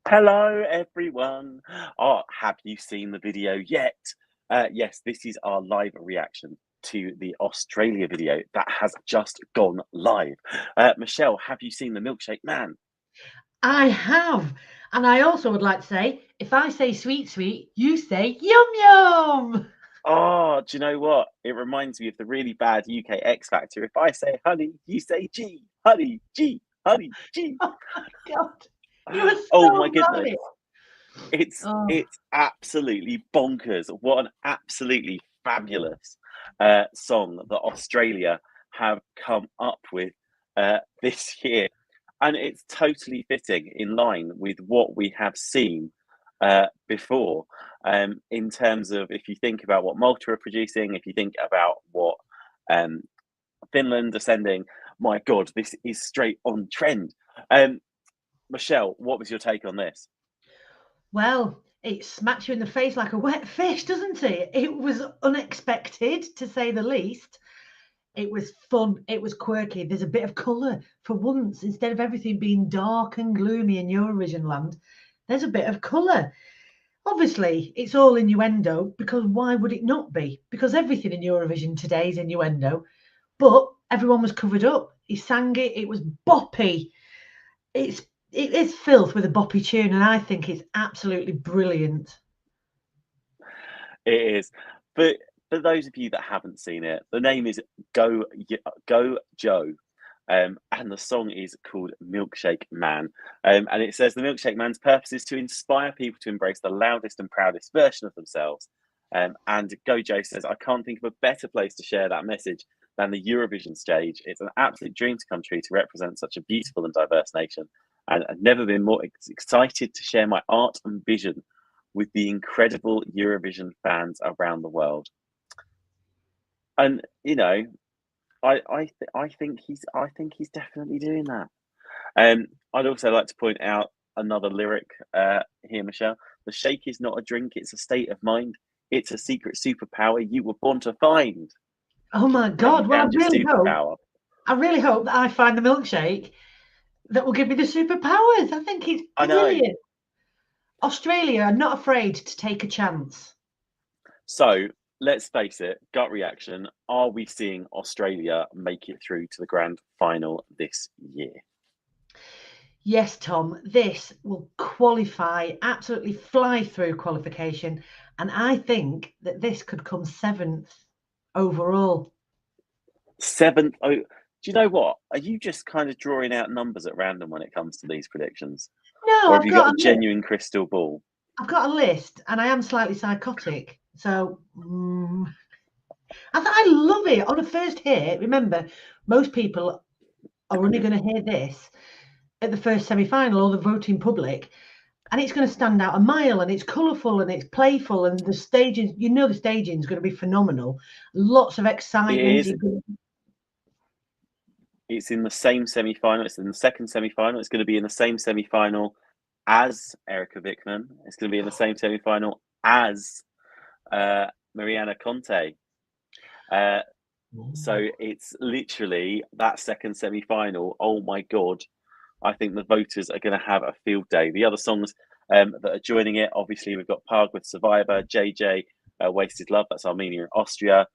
Hello, everyone. Oh, have you seen the video yet? Yes, this is our live reaction to the Australia video that has just gone live. Michelle, have you seen the Milkshake Man? I have. And I also would like to say, if I say sweet, sweet, you say yum, yum. Oh, do you know what? It reminds me of the really bad UK X Factor. If I say honey, you say G, honey, G, honey, G. Oh my God. You were Oh so my bad at goodness. it. It's Oh, it's absolutely bonkers. What an absolutely fabulous song that Australia have come up with this year, and it's totally fitting in line with what we have seen before. In terms of if you think about what Malta are producing, if you think about what um, Finland are sending, my God, this is straight on trend. Um, Michelle, what was your take on this? well, it smacks you in the face like a wet fish, doesn't it? It was unexpected, to say the least. It was fun. It was quirky. There's a bit of colour for once. Instead of everything being dark and gloomy in Eurovision land, there's a bit of colour. Obviously, it's all innuendo because why would it not be? Because everything in Eurovision today is innuendo. But everyone was covered up. He sang it. It was boppy. It's it is filth with a boppy tune, and I think it's absolutely brilliant. It is. But for those of you that haven't seen it, the name is Go Joe. And the song is called Milkshake Man. And it says the Milkshake Man's purpose is to inspire people to embrace the loudest and proudest version of themselves. And Gojo says, I can't think of a better place to share that message than the Eurovision stage. It's an absolute dream to come true to represent such a beautiful and diverse nation. And I've never been more excited to share my art and vision with the incredible Eurovision fans around the world. And I think he's definitely doing that. I'd also like to point out another lyric here, Michelle. The shake is not a drink; it's a state of mind. It's a secret superpower you were born to find. Oh my Have you God! Well, found your superpower? I really hope that I find the milkshake that will give me the superpowers. I think it's I know. brilliant. Australia are not afraid to take a chance. So let's face it, gut reaction. Are we seeing Australia make it through to the grand final this year? Yes, Tom, this will qualify, absolutely fly through qualification. And I think that this could come seventh overall. Seventh. Oh, do you know what? Are you just kind of drawing out numbers at random when it comes to these predictions, No, or have you got a genuine crystal ball? I've got a list, and I am slightly psychotic. So I love it on a first hit. Remember, most people are only going to hear this at the first semi-final or the voting public, and it's going to stand out a mile, and it's colourful and it's playful, and the staging, the staging is going to be phenomenal. Lots of It excitement. is. It's in the same semi-final. It's in the second semi-final. It's going to be in the same semi-final as Erica Vickman. It's going to be in the same semi-final as Mariana Conte. Uh, so it's literally that second semi-final. Oh my God. I think the voters are going to have a field day. The other songs that are joining it, obviously, we've got Parg with Survivor, JJ, Wasted Love, that's Armenia and Austria,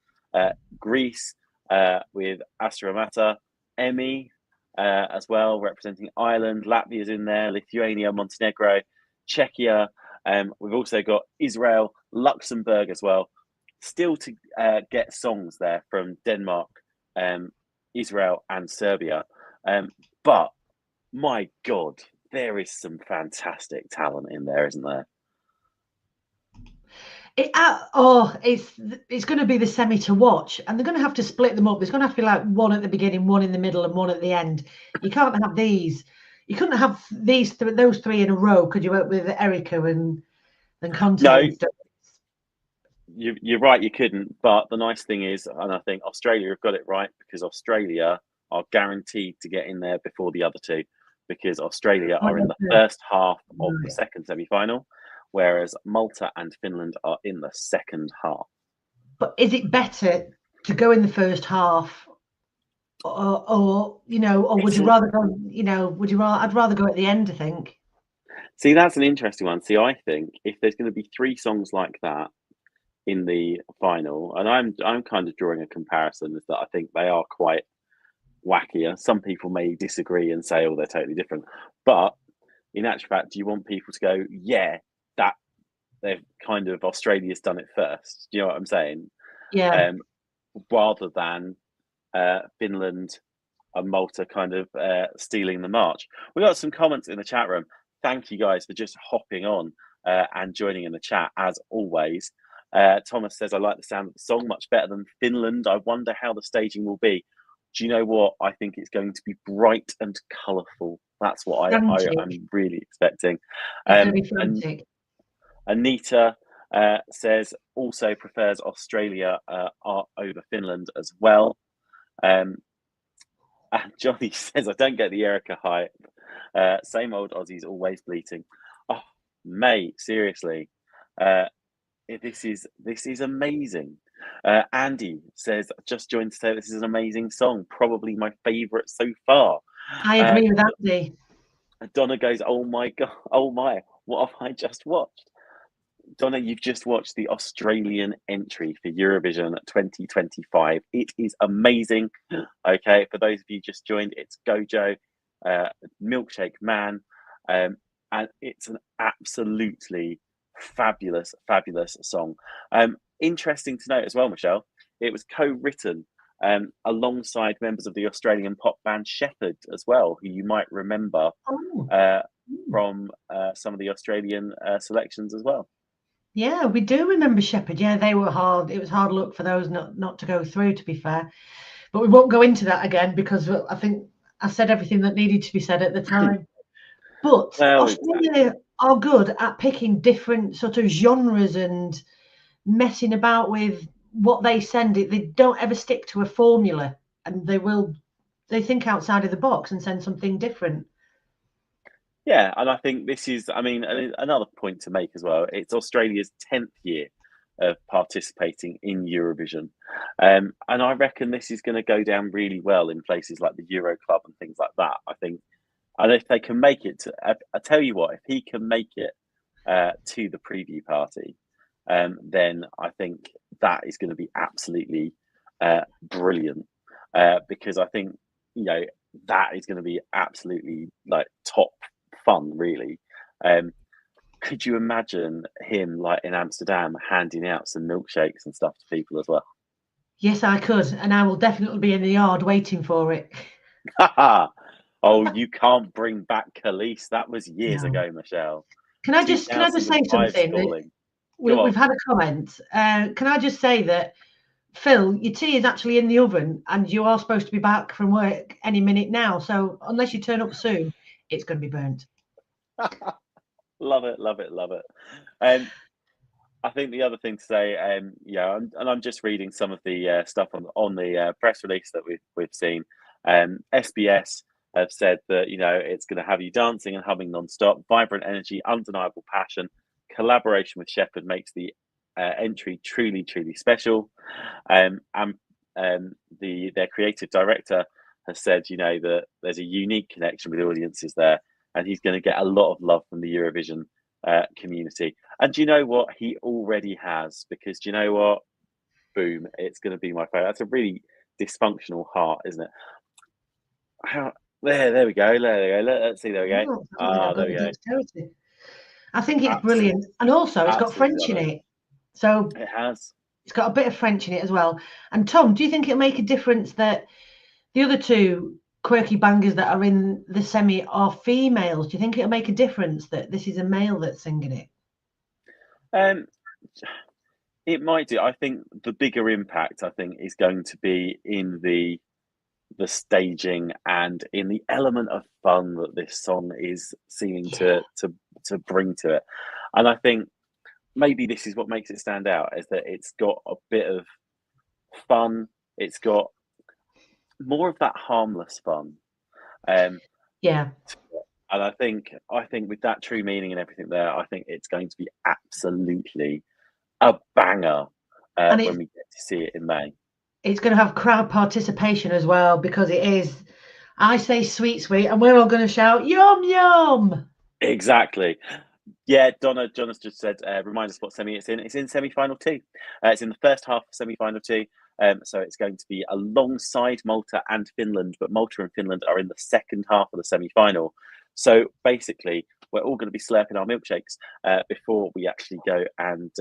Greece with Astra Mata, Emmy as well, representing Ireland, Latvia's in there, Lithuania, Montenegro, Czechia. We've also got Israel, Luxembourg as well. Still to get songs there from Denmark, Israel, and Serbia. But my God, there is some fantastic talent in there, isn't there? It's going to be the semi to watch, and they're going to have to split them up. There's going to have to be like one at the beginning, one in the middle, and one at the end. You can't have these. You couldn't have those three in a row, could you? With Erica and Conte No, and stuff. you're right, you couldn't. But the nice thing is, and I think Australia have got it right because Australia are guaranteed to get in there before the other two because Australia are in the first half of the second semi-final, whereas Malta and Finland are in the second half. But is it better to go in the first half, or would you rather go? Would you rather? I'd rather go at the end, I think. See, that's an interesting one. See, I think if there's going to be three songs like that in the final, and I'm kind of drawing a comparison, is that I think they are quite wackier. Some people may disagree and say, "Oh, they're totally different," but in actual fact, do you want people to go, "Yeah, that they've kind of Australia's done it first"? Do you know what I'm saying? Yeah. Um, rather than Finland and Malta kind of stealing the march. We got some comments in the chat room. Thank you guys for just hopping on and joining in the chat as always. Thomas says, I like the sound of the song much better than Finland. I wonder how the staging will be. Do you know what? I think it's going to be bright and colourful. That's what I'm really expecting. It's going to be And frantic. Anita says also prefers Australia over Finland as well. And Johnny says, I don't get the Erica hype. Same old Aussies always bleating. Oh, mate, seriously. This is amazing. Andy says, just joined to say this is an amazing song. Probably my favourite so far. I agree with Andy. Donna goes, oh my God, oh my, what have I just watched? Donna, you've just watched the Australian entry for Eurovision 2025. It is amazing. Okay, for those of you just joined, it's Gojo, Milkshake Man, and it's an absolutely fabulous, fabulous song. Interesting to note as well, Michelle, it was co-written alongside members of the Australian pop band Shepherd as well, who you might remember from some of the Australian selections as well. Yeah, we do remember Shepherd. Yeah, they were hard. It was hard luck for those not to go through, to be fair. But we won't go into that again because I think I said everything that needed to be said at the time. But Australia are good at picking different sort of genres and messing about with what they send. They don't ever stick to a formula, and they think outside of the box and send something different. Yeah, and I think this is, I mean, another point to make as well. It's Australia's 10th year of participating in Eurovision. And I reckon this is going to go down really well in places like the Euro Club and things like that. I think, and if they can make it, I tell you what, if he can make it to the preview party, then I think that is going to be absolutely brilliant because I think, you know, that is going to be absolutely like top fun, really. Could you imagine him like in Amsterdam handing out some milkshakes and stuff to people as well? Yes, I could, and I will definitely be in the yard waiting for it. Oh, you can't bring back Khalees. That was years ago, Michelle. Can I just say something? We've had a comment. Can I just say that, Phil, your tea is actually in the oven and you are supposed to be back from work any minute now. So unless you turn up soon, it's going to be burnt. Love it, love it, love it. I think the other thing to say, yeah, and I'm just reading some of the stuff on the press release that we've seen. SBS have said that, you know, it's going to have you dancing and humming non-stop, vibrant energy, undeniable passion. Collaboration with Shepherd makes the entry truly, truly special. And their creative director has said, you know, that there's a unique connection with audiences there, and he's going to get a lot of love from the Eurovision community. And do you know what? He already has, because do you know what? Boom, it's going to be my favorite. That's a really dysfunctional heart, isn't it? There we go. There we go. Let's see. There we go. There we go. I think it's brilliant. And also, it's got French in it. So it has. It's got a bit of French in it as well. And Tom, do you think it'll make a difference that the other two quirky bangers that are in the semi are females? Do you think it'll make a difference that this is a male that's singing it? It might do. I think the bigger impact, is going to be in the staging and in the element of fun that this song is seeming to bring to it. And I think maybe this is what makes it stand out, is that it's got a bit of fun. It's got more of that harmless fun. Yeah. And I think with that true meaning and everything there, I think it's going to be absolutely a banger when we get to see it in May. It's going to have crowd participation as well, because it is, I say sweet, sweet, and we're all going to shout, yum, yum. Exactly. Yeah, Donna's just said, remind us what semi it's in. It's in semi-final two. It's in the first half of semi-final two. So it's going to be alongside Malta and Finland, but Malta and Finland are in the second half of the semi-final. So basically, we're all going to be slurping our milkshakes before we actually go and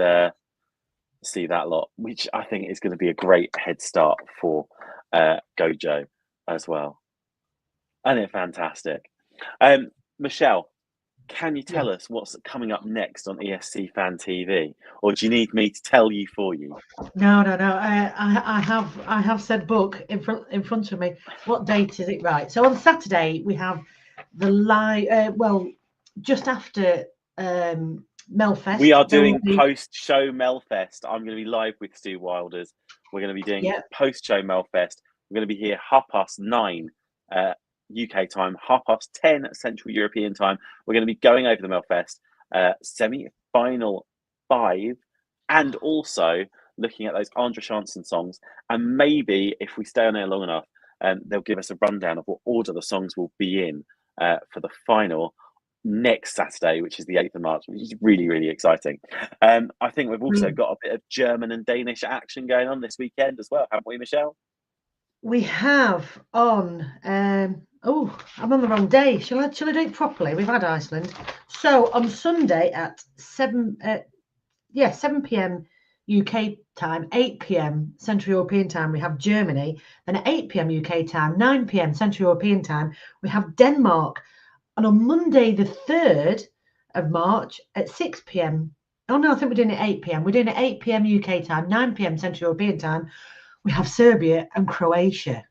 see that lot, which I think is going to be a great head start for Gojo as well. And it's fantastic. Michelle, can you tell us what's coming up next on ESC Fan TV, or do you need me to tell you for you? No. I have said book in front of me. What date is it? Right. So on Saturday we have the live. Well, just after Melfest. We are doing post-show Melfest. I'm going to be live with Stu Wilders. We're going to be doing post-show Melfest. We're going to be here 9:30 UK time, 10:30 Central European time. We're going to be going over the Melfest semi-final 5, and also looking at those Andra Chanson songs. And maybe if we stay on there long enough, they'll give us a rundown of what order the songs will be in for the final next Saturday, which is the 8th of March, which is really, really exciting. I think we've also got a bit of German and Danish action going on this weekend as well, haven't we, Michelle? We have on. Oh, I'm on the wrong day. Shall I do it properly? We've had Iceland. So on Sunday at 7 p.m. UK time, 8 p.m. Central European time, we have Germany. Then at 8 p.m. UK time, 9 p.m. Central European time, we have Denmark. And on Monday, the 3rd of March at 6 p.m. Oh no, I think we're doing it at 8 p.m. We're doing it at 8 p.m. UK time, 9 p.m. Central European time. We have Serbia and Croatia.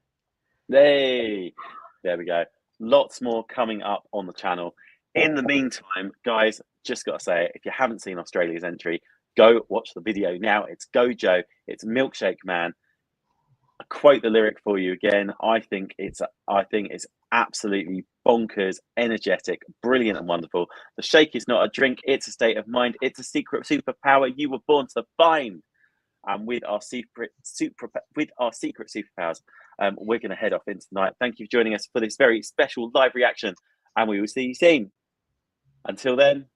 Hey, there we go. Lots more coming up on the channel. In the meantime, guys, just got to say, if you haven't seen Australia's entry, go watch the video now. It's Gojo, it's Milkshake Man. I quote the lyric for you again. I think it's absolutely bonkers, energetic, brilliant, and wonderful. The shake is not a drink; it's a state of mind. It's a secret superpower you were born to find. And with our secret superpowers, we're going to head off into the night. Thank you for joining us for this very special live reaction, and we will see you soon. Until then.